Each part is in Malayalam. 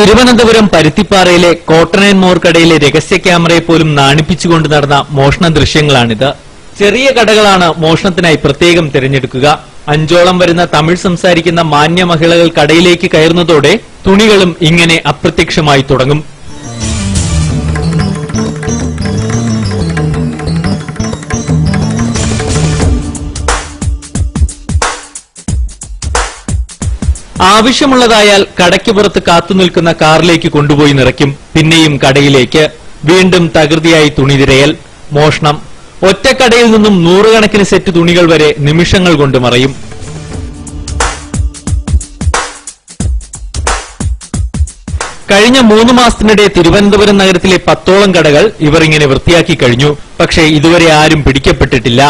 തിരുവനന്തപുരം പരുത്തിപ്പാറയിലെ കോട്ടൺ ആൻഡ് മോർ കടയിലെ രഹസ്യ ക്യാമറയെ പോലും നാണിപ്പിച്ചുകൊണ്ട് നടന്ന മോഷണ ദൃശ്യങ്ങളാണിത്. ചെറിയ കടകളാണ് മോഷണത്തിനായി പ്രത്യേകം തിരഞ്ഞെടുക്കുക. 5ഓളം വരുന്ന തമിഴ് സംസാരിക്കുന്ന മാന്യ മഹിളകൾ കടയിലേക്ക് കയറുന്നതോടെ തുണികളും ഇങ്ങനെ അപ്രത്യക്ഷമായി തുടങ്ങും. ആവശ്യമുള്ളതായാൽ കടയ്ക്ക് പുറത്ത് കാത്തുനിൽക്കുന്ന കാറിലേക്ക് കൊണ്ടുപോയി നിറയ്ക്കും. പിന്നെയും കടയിലേക്ക്, വീണ്ടും തകൃതിയായി തുണി തിരയൽ. മോഷണം. ഒറ്റക്കടയിൽ നിന്നും 100 കണക്കിന് സെറ്റ് തുണികൾ വരെ നിമിഷങ്ങൾ കൊണ്ട് മറയും. കഴിഞ്ഞ 3 മാസത്തിനിടെ തിരുവനന്തപുരം നഗരത്തിലെ 10ഓളം കടകൾ ഇവർ ഇങ്ങനെ വൃത്തിയാക്കി കഴിഞ്ഞു. പക്ഷേ ഇതുവരെ ആരും പിടിക്കപ്പെട്ടിട്ടില്ല.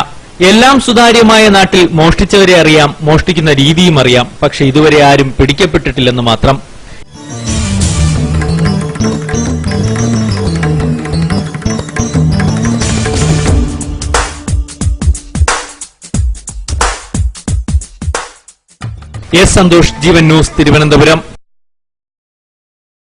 എല്ലാം സുതാര്യമായ നാട്ടിൽ മോഷ്ടിച്ചവരെ അറിയാം, മോഷ്ടിക്കുന്ന രീതിയും അറിയാം. പക്ഷെ ഇതുവരെ ആരും പിടിക്കപ്പെട്ടിട്ടില്ലെന്ന് മാത്രം. എസ് സന്തോഷ്, ജീവൻ ന്യൂസ്, തിരുവനന്തപുരം.